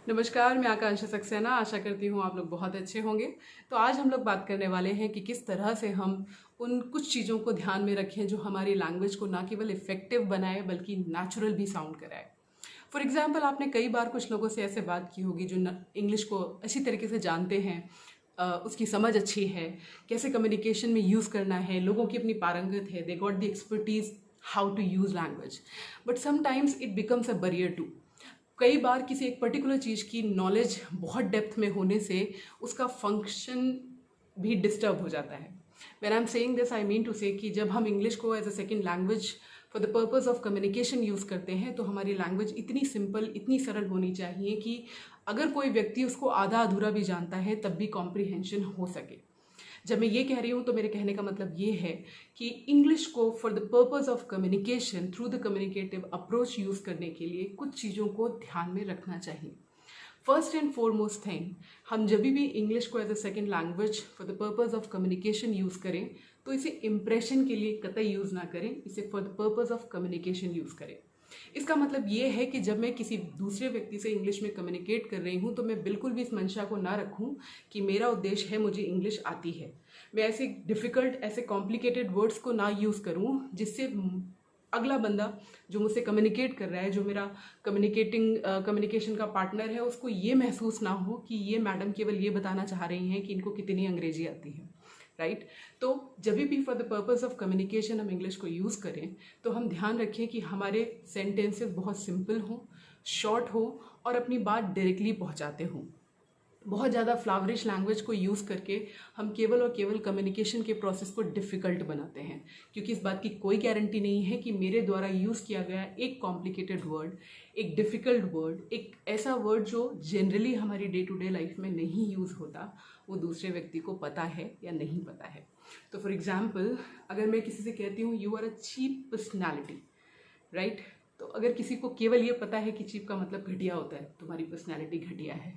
नमस्कार, मैं आकांक्षा सक्सेना। आशा करती हूँ आप लोग बहुत अच्छे होंगे। तो आज हम लोग बात करने वाले हैं कि किस तरह से हम उन कुछ चीज़ों को ध्यान में रखें जो हमारी लैंग्वेज को ना केवल इफ़ेक्टिव बनाए बल्कि नेचुरल भी साउंड कराए। फॉर एग्जाम्पल, आपने कई बार कुछ लोगों से ऐसे बात की होगी जो इंग्लिश को अच्छी तरीके से जानते हैं, उसकी समझ अच्छी है, कैसे कम्युनिकेशन में यूज़ करना है, लोगों की अपनी पारंगत है, they got the expertise how to use language, but sometimes it becomes a barrier too. कई बार किसी एक पर्टिकुलर चीज़ की नॉलेज बहुत डेप्थ में होने से उसका फंक्शन भी डिस्टर्ब हो जाता है। When I am saying this, I mean to say कि जब हम इंग्लिश को as a second language for the purpose of communication use करते हैं तो हमारी लैंग्वेज इतनी सिंपल, इतनी सरल होनी चाहिए कि अगर कोई व्यक्ति उसको आधा अधूरा भी जानता है तब भी कॉम्प्रिहेंशन हो सके। जब मैं ये कह रही हूँ तो मेरे कहने का मतलब ये है कि इंग्लिश को for the purpose of communication through the communicative approach use करने के लिए कुछ चीज़ों को ध्यान में रखना चाहिए। फर्स्ट एंड फॉरमोस्ट थिंग, हम जब भी इंग्लिश को as a second language for the purpose of communication use करें तो इसे इम्प्रेशन के लिए कतई यूज़ ना करें, इसे for the purpose of communication use करें। इसका मतलब ये है कि जब मैं किसी दूसरे व्यक्ति से इंग्लिश में कम्युनिकेट कर रही हूँ तो मैं बिल्कुल भी इस मंशा को ना रखूँ कि मेरा उद्देश्य है मुझे इंग्लिश आती है। मैं ऐसे डिफ़िकल्ट, ऐसे कॉम्प्लिकेटेड वर्ड्स को ना यूज़ करूँ जिससे अगला बंदा जो मुझसे कम्युनिकेट कर रहा है, जो मेरा कम्युनिकेशन का पार्टनर है, उसको ये महसूस ना हो कि ये मैडम केवल ये बताना चाह रही हैं कि इनको कितनी अंग्रेजी आती है, राइट। तो जब भी for the purpose of communication हम इंग्लिश को यूज़ करें तो हम ध्यान रखें कि हमारे सेंटेंसेस बहुत सिंपल हों, शॉर्ट हो और अपनी बात डायरेक्टली पहुंचाते हों। बहुत ज़्यादा फ्लावरिश लैंग्वेज को यूज़ करके हम केवल और केवल कम्युनिकेशन के प्रोसेस को डिफ़िकल्ट बनाते हैं, क्योंकि इस बात की कोई गारंटी नहीं है कि मेरे द्वारा यूज़ किया गया एक कॉम्प्लिकेटेड वर्ड, एक डिफ़िकल्ट वर्ड, एक ऐसा वर्ड जो जनरली हमारी डे टू डे लाइफ में नहीं यूज़ होता, वो दूसरे व्यक्ति को पता है या नहीं पता है। तो फॉर एग्ज़ाम्पल, अगर मैं किसी से कहती हूँ you are a cheap personality, right, तो अगर किसी को केवल ये पता है कि चीप का मतलब घटिया होता है, तुम्हारी पर्सनैलिटी घटिया है,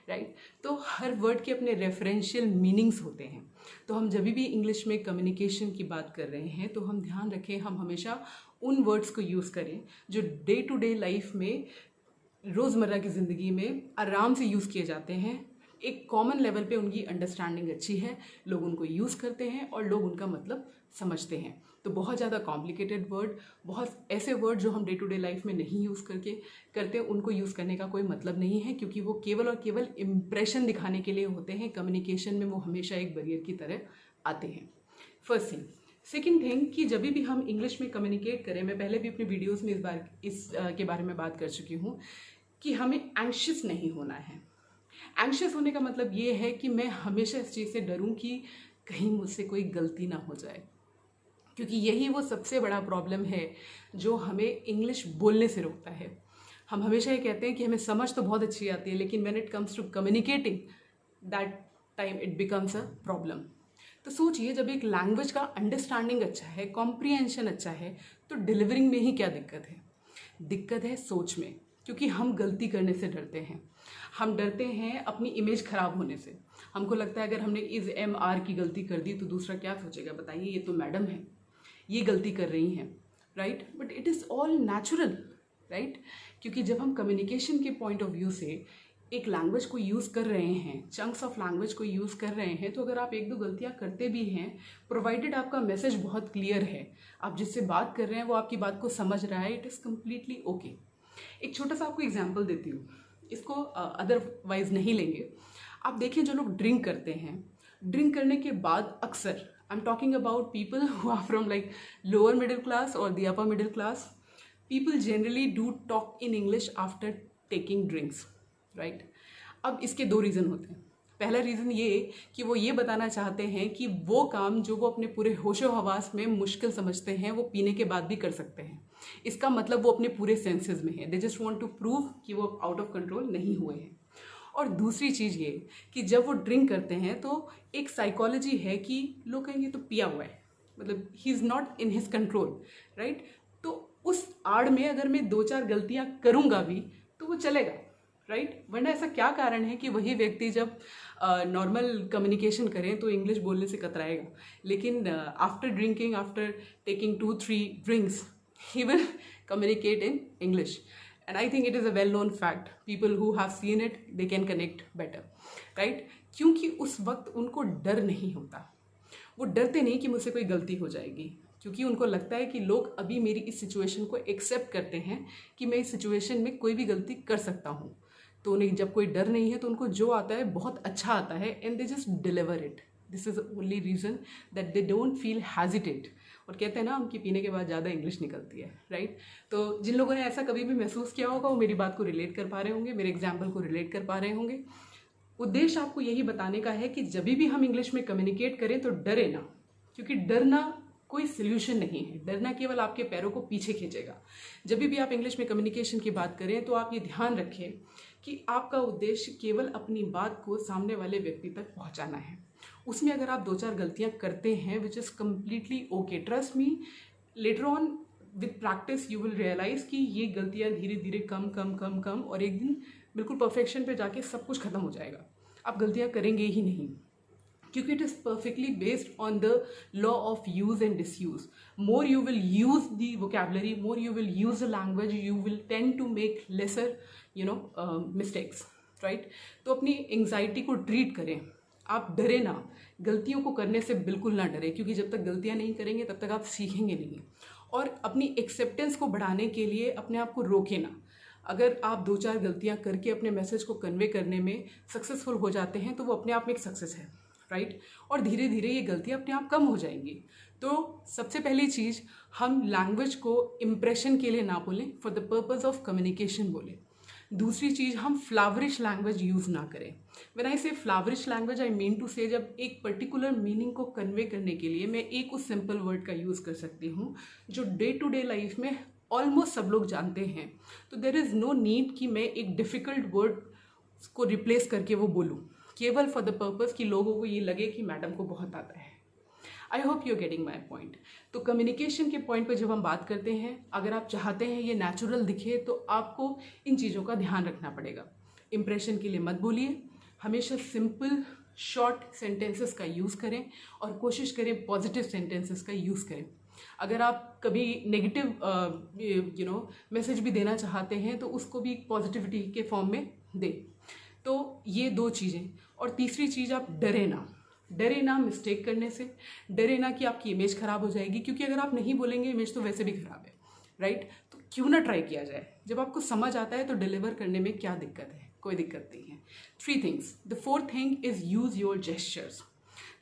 राइट। तो हर वर्ड के अपने रेफरेंशियल मीनिंग्स होते हैं। तो हम जब भी इंग्लिश में कम्युनिकेशन की बात कर रहे हैं तो हम ध्यान रखें, हम हमेशा उन वर्ड्स को यूज़ करें जो डे टू डे लाइफ में, रोज़मर्रा की ज़िंदगी में आराम से यूज़ किए जाते हैं। एक कॉमन लेवल पे उनकी अंडरस्टैंडिंग अच्छी है, लोग उनको यूज़ करते हैं और लोग उनका मतलब समझते हैं। तो बहुत ज़्यादा कॉम्प्लिकेटेड वर्ड, बहुत ऐसे वर्ड जो हम डे टू डे लाइफ में नहीं यूज़ करते, उनको यूज़ करने का कोई मतलब नहीं है, क्योंकि वो केवल और केवल इम्प्रेशन दिखाने के लिए होते हैं। कम्युनिकेशन में वो हमेशा एक बैरियर की तरह आते हैं। First thing. सेकेंड थिंग कि जब भी हम इंग्लिश में कम्युनिकेट करें, मैं पहले भी अपनी वीडियोज़ में इस के बारे में बात कर चुकी हूँ कि हमें एंग्शियस नहीं होना है। एंग्शियस होने का मतलब ये है कि मैं हमेशा इस चीज़ से डरूं कि कहीं मुझसे कोई गलती ना हो जाए, क्योंकि यही वो सबसे बड़ा प्रॉब्लम है जो हमें इंग्लिश बोलने से रोकता है। हम हमेशा ये कहते हैं कि हमें समझ तो बहुत अच्छी आती है, लेकिन when it comes to communicating, that time it becomes a problem. तो सोचिए, जब एक लैंग्वेज का अंडरस्टैंडिंग अच्छा है, कॉम्प्रिहेंशन अच्छा है, तो डिलीवरिंग में ही क्या दिक्कत है? दिक्कत है सोच में, क्योंकि हम गलती करने से डरते हैं। हम डरते हैं अपनी इमेज खराब होने से। हमको लगता है अगर हमने इस एम आर की गलती कर दी तो दूसरा क्या सोचेगा, बताइए, ये तो मैडम है, ये गलती कर रही हैं, right. But it is all natural, right. क्योंकि जब हम कम्युनिकेशन के पॉइंट ऑफ व्यू से एक लैंग्वेज को यूज़ कर रहे हैं, चंक्स ऑफ लैंग्वेज को यूज़ कर रहे हैं, तो अगर आप एक दो गलतियाँ करते भी हैं, प्रोवाइडेड आपका मैसेज बहुत क्लियर है, आप जिससे बात कर रहे हैं वो आपकी बात को समझ रहा है, इट इज़ कम्प्लीटली ओके। एक छोटा सा आपको एग्जाम्पल देती हूँ, इसको अदरवाइज नहीं लेंगे। आप देखिए, जो लोग ड्रिंक करते हैं, ड्रिंक करने के बाद अक्सर, I am talking about people who are from like lower middle class और the upper middle class, people generally do talk in English after taking drinks, right. अब इसके दो रीज़न होते हैं। पहला रीज़न ये कि वो ये बताना चाहते हैं कि वो काम जो वो अपने पूरे होशो हवास में मुश्किल समझते हैं, वो पीने के बाद भी कर सकते हैं। इसका मतलब वो अपने पूरे सेंसेस में है, they just want to prove कि वो आउट ऑफ कंट्रोल नहीं हुए हैं। और दूसरी चीज़ ये कि जब वो ड्रिंक करते हैं तो एक साइकोलॉजी है कि लोग कहेंगे तो पिया हुआ है, मतलब he is not in his control, right. तो उस आड़ में अगर मैं दो चार गलतियाँ करूँगा भी तो वो चलेगा, राइट। वरना ऐसा क्या कारण है कि वही व्यक्ति जब नॉर्मल कम्युनिकेशन करें तो इंग्लिश बोलने से कतराएगा, लेकिन after drinking, after taking 2-3 drinks, he will communicate in English. And I think it is a well known fact, people who have seen it they can connect better, right? क्योंकि उस वक्त उनको डर नहीं होता, वो डरते नहीं कि मुझसे कोई गलती हो जाएगी, क्योंकि उनको लगता है कि लोग अभी मेरी इस सिचुएशन को एक्सेप्ट करते हैं कि मैं इस सिचुएशन में कोई भी गलती कर सकता हूँ। तो उन्हें जब कोई डर नहीं है तो उनको जो आता है बहुत अच्छा आता है, and they just deliver it. This is only reason that they don't feel hesitate. और कहते हैं ना, हम कि पीने के बाद ज़्यादा इंग्लिश निकलती है, राइट? तो जिन लोगों ने ऐसा कभी भी महसूस किया होगा वो मेरी बात को रिलेट कर पा रहे होंगे, मेरे एग्जाम्पल को रिलेट कर पा रहे होंगे। उद्देश्य आपको यही बताने का है कि जब भी हम इंग्लिश में कम्युनिकेट करें तो डरे ना, क्योंकि डरना कोई सोल्यूशन नहीं है। डरना केवल आपके पैरों को पीछे खींचेगा। जब भी आप इंग्लिश में कम्युनिकेशन की बात करें तो आप ये ध्यान रखें कि आपका उद्देश्य केवल अपनी बात को सामने वाले व्यक्ति तक पहुंचाना है। उसमें अगर आप 2-4 गलतियां करते हैं, which is completely okay, trust me, later on with practice you will realize कि ये गलतियां धीरे धीरे कम कम कम कम और एक दिन बिल्कुल परफेक्शन पे जाके सब कुछ खत्म हो जाएगा। आप गलतियां करेंगे ही नहीं, क्योंकि it is perfectly based on the law of use and disuse. More you will use the vocabulary, more you will use the language, you will tend to make lesser mistakes, right? तो अपनी anxiety को treat करें, आप डरे ना, गलतियों को करने से बिल्कुल ना डरें, क्योंकि जब तक गलतियां नहीं करेंगे तब तक आप सीखेंगे नहीं। और अपनी एक्सेप्टेंस को बढ़ाने के लिए अपने आप को रोके ना। अगर आप 2-4 गलतियां करके अपने मैसेज को कन्वे करने में सक्सेसफुल हो जाते हैं तो वो अपने आप में एक सक्सेस है, राइट? और धीरे धीरे ये गलतियां अपने आप कम हो जाएंगी। तो सबसे पहली चीज़, हम लैंग्वेज को इम्प्रेशन के लिए ना बोलें, for the purpose of communication बोलें। दूसरी चीज़, हम फ्लावरिश लैंग्वेज यूज़ ना करें। व्हेन आई से फ्लावरिश लैंग्वेज, आई मीन टू से जब एक पर्टिकुलर मीनिंग को कन्वे करने के लिए मैं एक उस सिंपल वर्ड का यूज़ कर सकती हूँ जो डे टू डे लाइफ में ऑलमोस्ट सब लोग जानते हैं। तो देयर इज़ नो नीड कि मैं एक डिफ़िकल्ट वर्ड को रिप्लेस करके वो बोलूँ, केवल फॉर द पर्पज़ कि लोगों को ये लगे कि मैडम को बहुत आता है। I hope you are getting my point. तो कम्युनिकेशन के पॉइंट पर जब हम बात करते हैं, अगर आप चाहते हैं ये नेचुरल दिखे तो आपको इन चीज़ों का ध्यान रखना पड़ेगा। इम्प्रेशन के लिए मत बोलिए, हमेशा सिंपल शॉर्ट सेंटेंसेस का यूज़ करें और कोशिश करें पॉजिटिव सेंटेंसेस का यूज़ करें। अगर आप कभी नेगेटिव मैसेज भी देना चाहते हैं तो उसको भी पॉजिटिविटी के फॉर्म में दें। तो ये 2 चीज़ें। और तीसरी चीज़, आप डरे ना। डरे ना मिस्टेक करने से, डरे ना कि आपकी इमेज खराब हो जाएगी, क्योंकि अगर आप नहीं बोलेंगे इमेज तो वैसे भी खराब है, राइट? तो क्यों ना ट्राई किया जाए। जब आपको समझ आता है तो डिलीवर करने में क्या दिक्कत है? कोई दिक्कत नहीं है। 3 things. The 4th thing is use your gestures.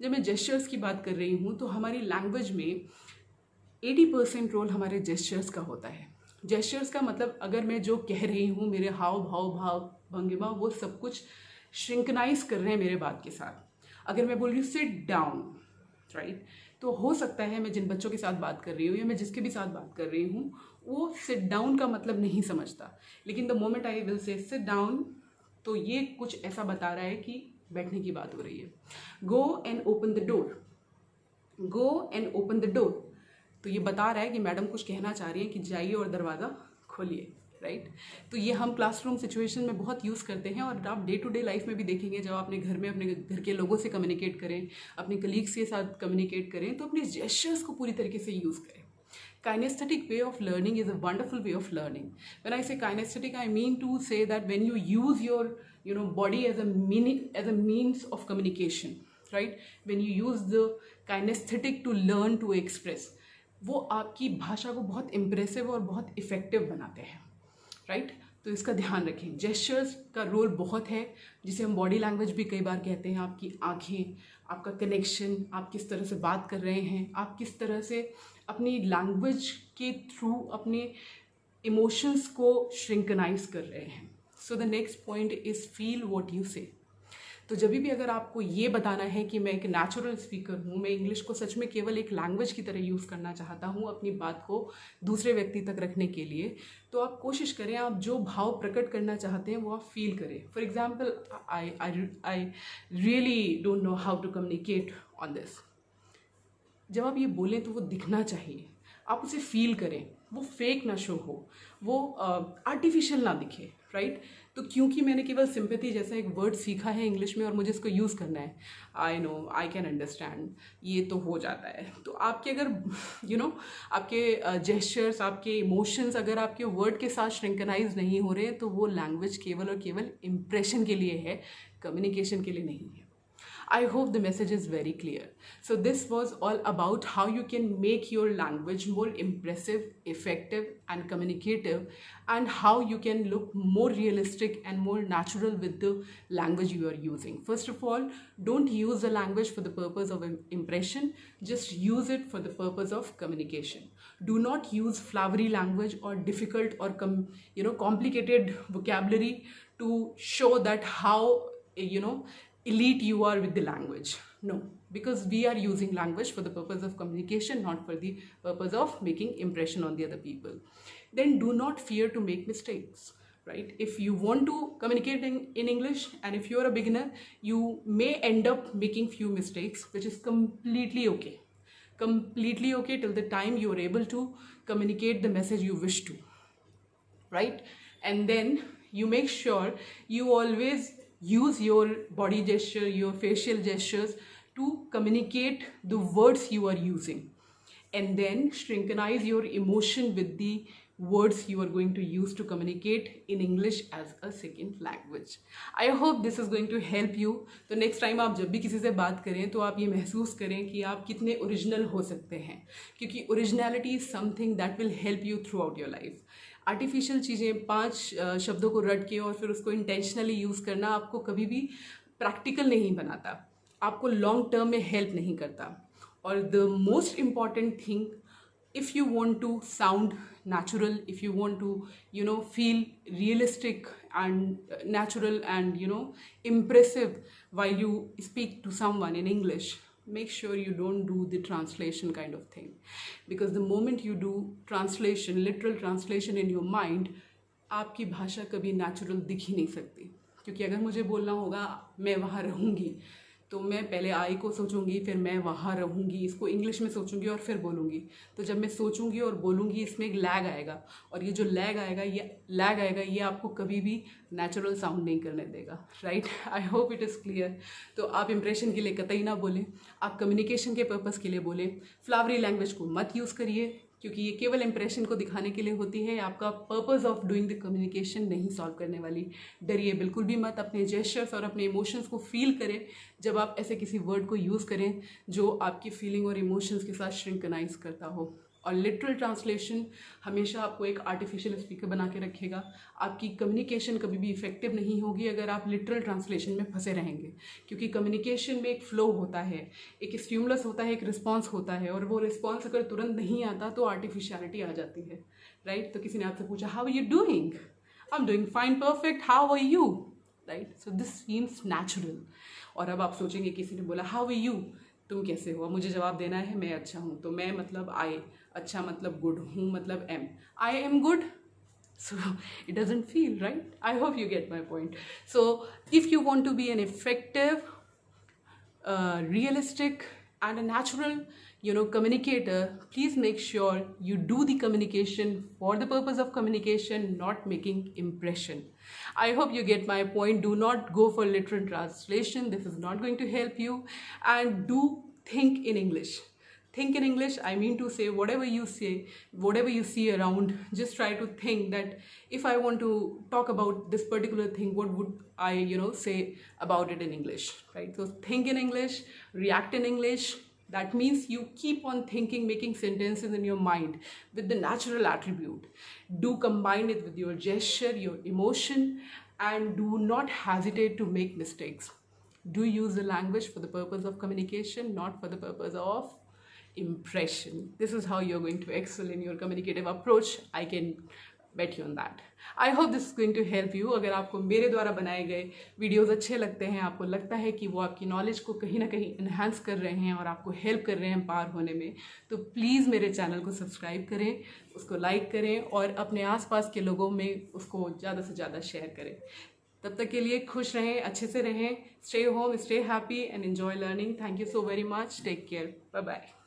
जब मैं जेस्चर्स की बात कर रही हूँ तो हमारी लैंग्वेज में 80% रोल हमारे जेस्चर्स का होता है। जेस्चर्स का मतलब, अगर मैं जो कह रही हूँ, मेरे हाव भाव भाव भंगिमा, वो सब कुछ श्रिंकनाइज कर रहे हैं मेरे बात के साथ। अगर मैं बोल रही हूँ सिट डाउन, राइट, तो हो सकता है मैं जिन बच्चों के साथ बात कर रही हूँ या मैं जिसके भी साथ बात कर रही हूँ वो सिट डाउन का मतलब नहीं समझता, लेकिन the moment I will say sit down तो ये कुछ ऐसा बता रहा है कि बैठने की बात हो रही है। Go and open the door, go and open the door, तो ये बता रहा है कि मैडम कुछ कहना चाह रही है कि जाइए और दरवाज़ा खोलिए, राइट? तो ये हम क्लासरूम सिचुएशन में बहुत यूज़ करते हैं और आप डे टू डे लाइफ में भी देखेंगे। जब अपने घर में अपने घर के लोगों से कम्युनिकेट करें, अपने कलीग्स के साथ कम्युनिकेट करें, तो अपने जेस्चर्स को पूरी तरीके से यूज़ करें। Kinesthetic way of learning is a wonderful way of learning. When I say kinesthetic, I mean to say that when you use your body as a means of communication, right? When you use the kinesthetic to learn to express, वो आपकी भाषा को बहुत impressive और बहुत effective बनाते हैं, right? तो इसका ध्यान रखें। जेस्चर्स का रोल बहुत है, जिसे हम बॉडी लैंग्वेज भी कई बार कहते हैं। आपकी आंखें, आपका कनेक्शन, आप किस तरह से बात कर रहे हैं, आप किस तरह से अपनी लैंग्वेज के थ्रू अपने इमोशंस को श्रिंकनाइज कर रहे हैं। So the next point is feel what you से। तो जब भी अगर आपको ये बताना है कि मैं एक नेचुरल स्पीकर हूँ, मैं इंग्लिश को सच में केवल एक लैंग्वेज की तरह यूज़ करना चाहता हूँ अपनी बात को दूसरे व्यक्ति तक रखने के लिए, तो आप कोशिश करें, आप जो भाव प्रकट करना चाहते हैं वो आप फील करें। For example, I really don't know how to communicate on this. जब आप ये बोलें तो वो दिखना चाहिए, आप उसे फील करें, वो फेक ना शो हो, वो आर्टिफिशियल ना दिखे, राइट? तो क्योंकि मैंने केवल सिंपैथी जैसा एक वर्ड सीखा है इंग्लिश में और मुझे इसको यूज़ करना है, I know, I can understand, ये तो हो जाता है। तो आपके अगर आपके जेस्चर्स, आपके इमोशंस अगर आपके वर्ड के साथ श्रिंकनाइज नहीं हो रहे हैं, तो वो लैंग्वेज केवल और केवल इम्प्रेशन के लिए है, कम्युनिकेशन के लिए नहीं है। I hope the message is very clear. So this was all about how you can make your language more impressive, effective and communicative, and how you can look more realistic and more natural with the language you are using. First of all, don't use the language for the purpose of impression, just use it for the purpose of communication. Do not use flowery language or difficult or complicated vocabulary to show that how elite you are with the language. No, because we are using language for the purpose of communication, not for the purpose of making impression on the other people. Then do not fear to make mistakes, right? If you want to communicate in English and if you are a beginner, you may end up making few mistakes, which is completely okay. Completely okay till the time you are able to communicate the message you wish to, right? And then you make sure you always use your body gesture, your facial gestures to communicate the words you are using, and then shrinkanize your emotion with the words you are going to use to communicate in English as a second language. I hope this is going to help you. तो next time आप जब भी किसी से बात करें तो आप ये महसूस करें कि आप कितने ओरिजिनल हो सकते हैं, क्योंकि originality is something that will help you through out your life. Artificial चीज़ें 5 शब्दों को रट के और फिर उसको इंटेंशनली यूज़ करना आपको कभी भी प्रैक्टिकल नहीं बनाता, आपको लॉन्ग टर्म में हेल्प नहीं करता। और the most important thing, if you want to sound natural, if you want to feel realistic and natural and impressive while you speak to someone in English, make sure you don't do the translation kind of thing, because the moment you do translation, literal translation in your mind, आपकी भाषा कभी natural दिख ही नहीं सकती। क्योंकि अगर मुझे बोलना होगा मैं वहाँ रहूँगी, तो मैं पहले आई को सोचूंगी, फिर मैं वहाँ रहूँगी, इसको इंग्लिश में सोचूंगी और फिर बोलूँगी। तो जब मैं सोचूंगी और बोलूँगी इसमें एक लैग आएगा, और ये जो लैग आएगा ये आपको कभी भी नेचुरल साउंड नहीं करने देगा, right? I hope it is clear. तो आप इंप्रेशन के लिए कतई ना बोलें, आप कम्युनिकेशन के पर्पज़ के लिए बोलें। फ्लावरी लैंग्वेज को मत यूज़ करिए, क्योंकि ये केवल इंप्रेशन को दिखाने के लिए होती है, आपका purpose of doing the communication नहीं सॉल्व करने वाली। डरिए बिल्कुल भी मत, अपने जेस्चर्स और अपने इमोशंस को फील करें जब आप ऐसे किसी वर्ड को यूज़ करें जो आपकी फीलिंग और इमोशंस के साथ श्रिंकनाइज करता हो। और लिटरल ट्रांसलेशन हमेशा आपको एक आर्टिफिशियल स्पीकर बना के रखेगा। आपकी कम्युनिकेशन कभी भी इफेक्टिव नहीं होगी अगर आप लिटरल ट्रांसलेशन में फंसे रहेंगे, क्योंकि कम्युनिकेशन में एक फ्लो होता है, एक स्टिमुलस होता है, एक रिस्पॉन्स होता है, और वो रिस्पॉन्स अगर तुरंत नहीं आता तो आर्टिफिशियलिटी आ जाती है, राइट? तो किसी ने आपसे पूछा how are you doing, I am doing fine, perfect, how are you, right? So this seems natural. और अब आप सोचेंगे किसी ने बोला हाउ आर यू, तुम कैसे हो, मुझे जवाब देना है मैं अच्छा हूँ, तो मैं मतलब आई, अच्छा मतलब गुड, हूँ मतलब am, I am good, so it doesn't feel right. I hope you get my point. So if you want to be an effective, realistic and a natural communicator, please make sure you do the communication for the purpose of communication, not making impression. I hope you get my point. Do not go for literal translation, this is not going to help you. And do think in English. Think in English, I mean to say, whatever you say, whatever you see around, just try to think that if I want to talk about this particular thing, what would I say about it in English, right? So think in English, react in English. That means you keep on thinking, making sentences in your mind with the natural attribute. Do combine it with your gesture, your emotion, and do not hesitate to make mistakes. Do use the language for the purpose of communication, not for the purpose of impression. This is how you're going to excel in your communicative approach. I can bet you on that. I hope this is going to help you. अगर आपको मेरे द्वारा बनाए गए videos अच्छे लगते हैं, आपको लगता है कि वो आपकी नॉलेज को कहीं ना कहीं इन्हांस कर रहे हैं और आपको हेल्प कर रहे हैं पार होने में, तो प्लीज़ मेरे चैनल को सब्सक्राइब करें, उसको लाइक करें और अपने आसपास के लोगों में उसको ज़्यादा से ज़्यादा शेयर करें। तब तक के लिए खुश रहें, अच्छे से रहें, stay home, stay happy and enjoy learning. Thank you so very much, take care, bye bye.